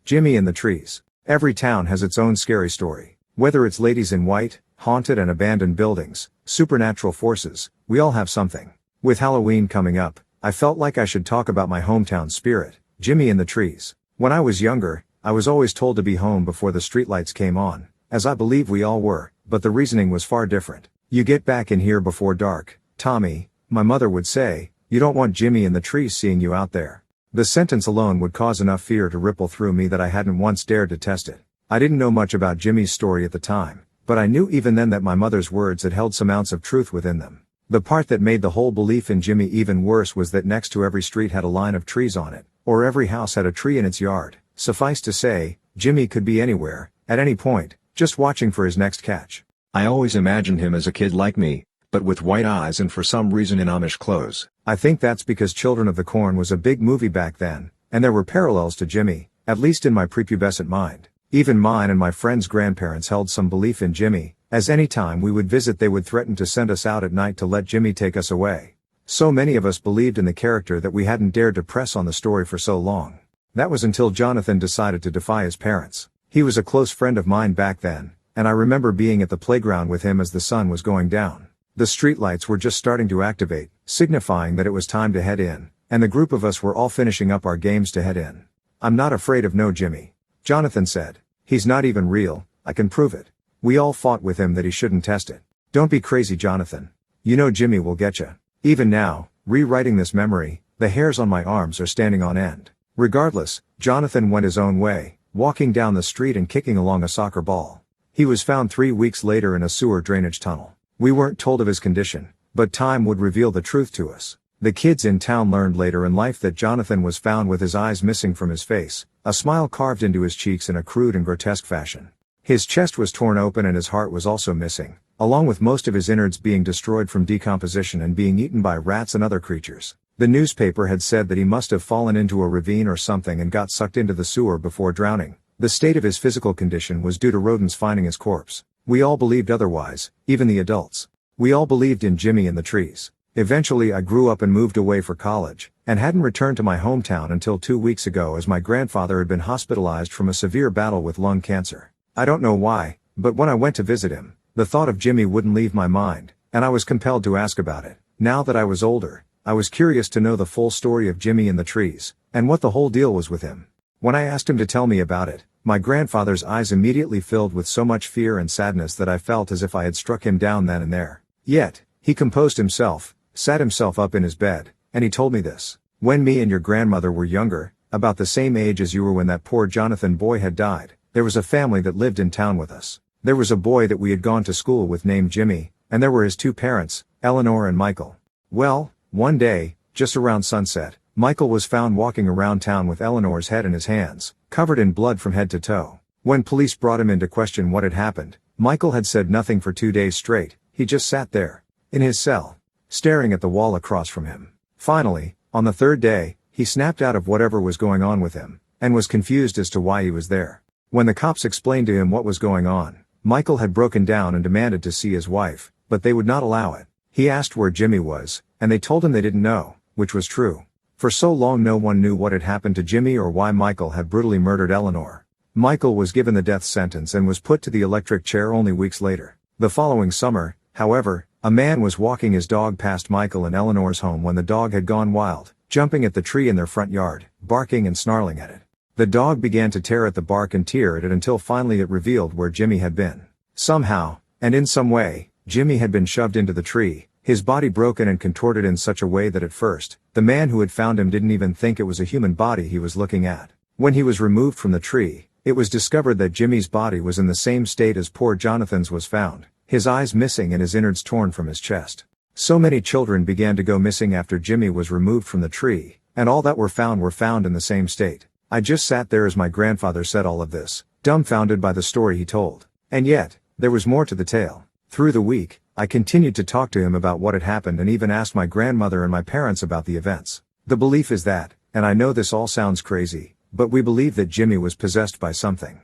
Jimmy in the trees. Every town has its own scary story. Whether it's ladies in white, haunted and abandoned buildings, supernatural forces, we all have something. With Halloween coming up, I felt like I should talk about my hometown spirit, Jimmy in the trees. When I was younger, I was always told to be home before the streetlights came on, as I believe we all were, but the reasoning was far different. You get back in here before dark, Tommy, my mother would say. You don't want Jimmy in the trees seeing you out there. The sentence alone would cause enough fear to ripple through me that I hadn't once dared to test it. I didn't know much about Jimmy's story at the time, but I knew even then that my mother's words had held some ounce of truth within them. The part that made the whole belief in Jimmy even worse was that next to every street had a line of trees on it, or every house had a tree in its yard. Suffice to say, Jimmy could be anywhere, at any point, just watching for his next catch. I always imagined him as a kid like me, but with white eyes and for some reason in Amish clothes. I think that's because Children of the Corn was a big movie back then, and there were parallels to Jimmy, at least in my prepubescent mind. Even mine and my friends' grandparents held some belief in Jimmy, as any time we would visit they would threaten to send us out at night to let Jimmy take us away. So many of us believed in the character that we hadn't dared to press on the story for so long. That was until Jonathan decided to defy his parents. He was a close friend of mine back then, and I remember being at the playground with him as the sun was going down. The streetlights were just starting to activate, signifying that it was time to head in, and the group of us were all finishing up our games to head in. I'm not afraid of no Jimmy, Jonathan said. He's not even real, I can prove it. We all fought with him that he shouldn't test it. Don't be crazy, Jonathan. You know Jimmy will get you. Even now, rewriting this memory, the hairs on my arms are standing on end. Regardless, Jonathan went his own way, walking down the street and kicking along a soccer ball. He was found 3 weeks later in a sewer drainage tunnel. We weren't told of his condition, but time would reveal the truth to us. The kids in town learned later in life that Jonathan was found with his eyes missing from his face, a smile carved into his cheeks in a crude and grotesque fashion. His chest was torn open and his heart was also missing, along with most of his innards being destroyed from decomposition and being eaten by rats and other creatures. The newspaper had said that he must have fallen into a ravine or something and got sucked into the sewer before drowning. The state of his physical condition was due to rodents finding his corpse. We all believed otherwise, even the adults. We all believed in Jimmy in the trees. Eventually I grew up and moved away for college, and hadn't returned to my hometown until 2 weeks ago as my grandfather had been hospitalized from a severe battle with lung cancer. I don't know why, but when I went to visit him, the thought of Jimmy wouldn't leave my mind, and I was compelled to ask about it. Now that I was older, I was curious to know the full story of Jimmy in the trees, and what the whole deal was with him. When I asked him to tell me about it, my grandfather's eyes immediately filled with so much fear and sadness that I felt as if I had struck him down then and there. Yet, he composed himself, sat himself up in his bed, and he told me this. When me and your grandmother were younger, about the same age as you were when that poor Jonathan boy had died, there was a family that lived in town with us. There was a boy that we had gone to school with named Jimmy, and there were his 2 parents, Eleanor and Michael. Well, one day, just around sunset, Michael was found walking around town with Eleanor's head in his hands, covered in blood from head to toe. When police brought him in to question what had happened, Michael had said nothing for 2 days straight. He just sat there, in his cell, staring at the wall across from him. Finally, on the 3rd day, he snapped out of whatever was going on with him, and was confused as to why he was there. When the cops explained to him what was going on, Michael had broken down and demanded to see his wife, but they would not allow it. He asked where Jimmy was, and they told him they didn't know, which was true. For so long no one knew what had happened to Jimmy or why Michael had brutally murdered Eleanor. Michael was given the death sentence and was put to the electric chair only weeks later. The following summer, however, a man was walking his dog past Michael and Eleanor's home when the dog had gone wild, jumping at the tree in their front yard, barking and snarling at it. The dog began to tear at the bark and tear at it until finally it revealed where Jimmy had been. Somehow, and in some way, Jimmy had been shoved into the tree, his body broken and contorted in such a way that at first, the man who had found him didn't even think it was a human body he was looking at. When he was removed from the tree, it was discovered that Jimmy's body was in the same state as poor Jonathan's was found, his eyes missing and his innards torn from his chest. So many children began to go missing after Jimmy was removed from the tree, and all that were found in the same state. I just sat there as my grandfather said all of this, dumbfounded by the story he told. And yet, there was more to the tale. Through the week, I continued to talk to him about what had happened and even asked my grandmother and my parents about the events. The belief is that, and I know this all sounds crazy, but we believe that Jimmy was possessed by something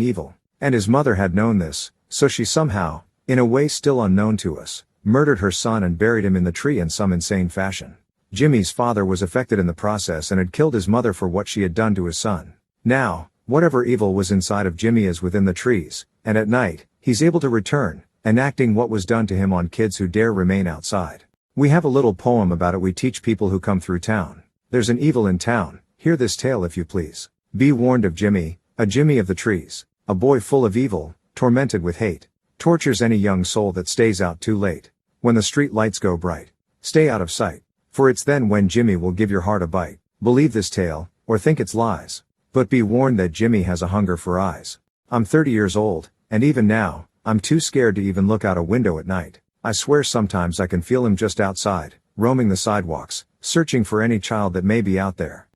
evil. And his mother had known this, so she somehow, in a way still unknown to us, murdered her son and buried him in the tree in some insane fashion. Jimmy's father was affected in the process and had killed his mother for what she had done to his son. Now, Whatever evil was inside of Jimmy is within the trees, and at night, he's able to return, enacting what was done to him on kids who dare remain outside. We have a little poem about it we teach people who come through town. There's an evil in town, hear this tale if you please. Be warned of Jimmy, a Jimmy of the trees. A boy full of evil, tormented with hate. Tortures any young soul that stays out too late. When the street lights go bright, stay out of sight. For it's then when Jimmy will give your heart a bite. Believe this tale, or think it's lies. But be warned that Jimmy has a hunger for eyes. I'm 30 years old, and even now, I'm too scared to even look out a window at night. I swear sometimes I can feel him just outside, roaming the sidewalks, searching for any child that may be out there.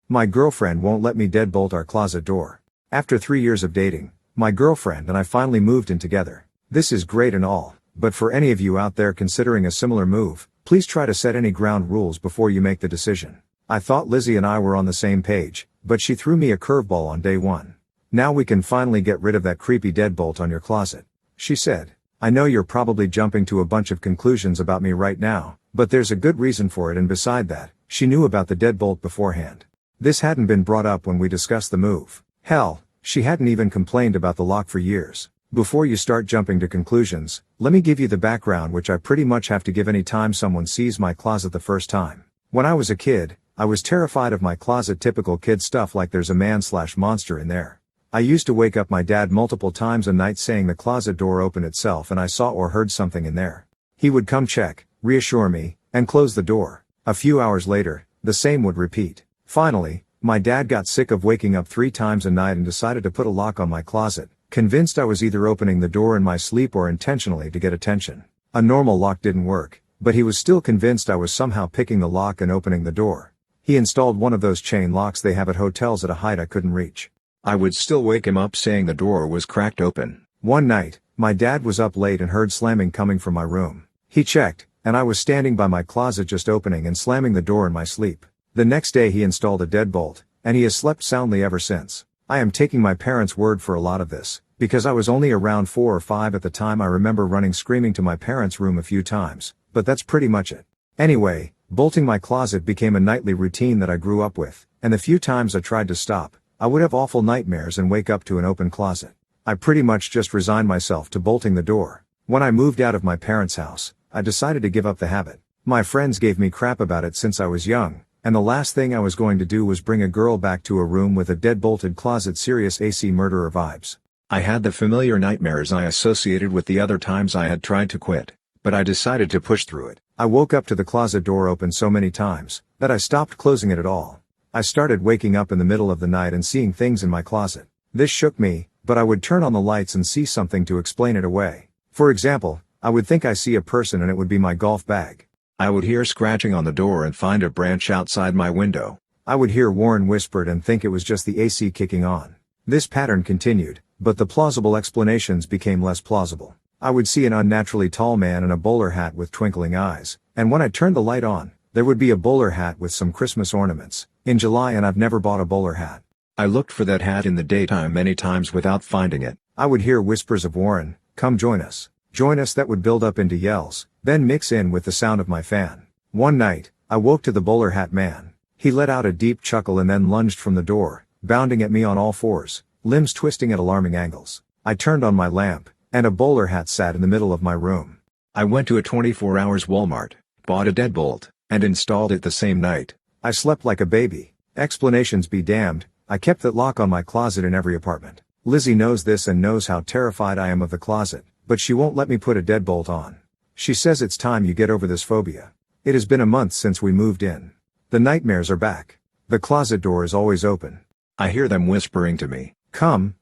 My girlfriend won't let me deadbolt our closet door. After 3 years of dating, my girlfriend and I finally moved in together. This is great and all, but for any of you out there considering a similar move, please try to set any ground rules before you make the decision. I thought Lizzie and I were on the same page, but she threw me a curveball on day one. Now we can finally get rid of that creepy deadbolt on your closet. She said, I know you're probably jumping to a bunch of conclusions about me right now, but there's a good reason for it, and beside that, she knew about the deadbolt beforehand. This hadn't been brought up when we discussed the move. Hell, she hadn't even complained about the lock for years. Before you start jumping to conclusions, let me give you the background, which I pretty much have to give any time someone sees my closet the first time. When I was a kid, I was terrified of my closet, typical kid stuff like there's a man/monster in there. I used to wake up my dad multiple times a night saying the closet door opened itself and I saw or heard something in there. He would come check, reassure me, and close the door. A few hours later, the same would repeat. Finally, my dad got sick of waking up 3 times a night and decided to put a lock on my closet, convinced I was either opening the door in my sleep or intentionally to get attention. A normal lock didn't work, but he was still convinced I was somehow picking the lock and opening the door. He installed one of those chain locks they have at hotels at a height I couldn't reach. I would still wake him up saying the door was cracked open. One night, my dad was up late and heard slamming coming from my room. He checked, and I was standing by my closet just opening and slamming the door in my sleep. The next day he installed a deadbolt, and he has slept soundly ever since. I am taking my parents' word for a lot of this, because I was only around 4 or 5 at the time. I remember running screaming to my parents' room a few times, but that's pretty much it. Anyway, bolting my closet became a nightly routine that I grew up with, and the few times I tried to stop, I would have awful nightmares and wake up to an open closet. I pretty much just resigned myself to bolting the door. When I moved out of my parents' house, I decided to give up the habit. My friends gave me crap about it since I was young, and the last thing I was going to do was bring a girl back to a room with a dead-bolted closet. Serious AC murderer vibes. I had the familiar nightmares I associated with the other times I had tried to quit, but I decided to push through it. I woke up to the closet door open so many times that I stopped closing it at all. I started waking up in the middle of the night and seeing things in my closet. This shook me, but I would turn on the lights and see something to explain it away. For example, I would think I see a person and it would be my golf bag. I would hear scratching on the door and find a branch outside my window. I would hear Warren whispered and think it was just the AC kicking on. This pattern continued, but the plausible explanations became less plausible. I would see an unnaturally tall man in a bowler hat with twinkling eyes, and when I turned the light on, there would be a bowler hat with some Christmas ornaments. In July, and I've never bought a bowler hat. I looked for that hat in the daytime many times without finding it. I would hear whispers of Warren, come join us. Join us, that would build up into yells, then mix in with the sound of my fan. One night, I woke to the bowler hat man. He let out a deep chuckle and then lunged from the door, bounding at me on all fours, limbs twisting at alarming angles. I turned on my lamp, and a bowler hat sat in the middle of my room. I went to a 24 hours Walmart, bought a deadbolt, and installed it the same night. I slept like a baby. Explanations be damned, I kept that lock on my closet in every apartment. Lizzie knows this and knows how terrified I am of the closet, but she won't let me put a deadbolt on. She says it's time you get over this phobia. It has been a month since we moved in. The nightmares are back. The closet door is always open. I hear them whispering to me, come,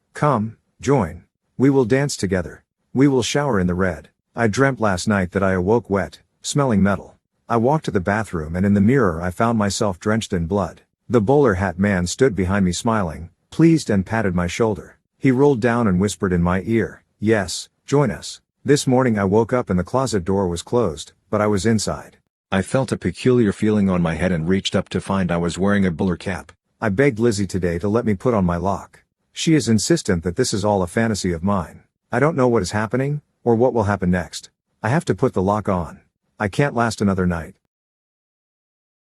join. We will dance together. We will shower in the red. I dreamt last night that I awoke wet, smelling metal. I walked to the bathroom and in the mirror I found myself drenched in blood. The bowler hat man stood behind me smiling, pleased, and patted my shoulder. He rolled down and whispered in my ear, yes, join us. This morning I woke up and the closet door was closed, but I was inside. I felt a peculiar feeling on my head and reached up to find I was wearing a bowler cap. I begged Lizzie today to let me put on my lock. She is insistent that this is all a fantasy of mine. I don't know what is happening, or what will happen next. I have to put the lock on. I can't last another night.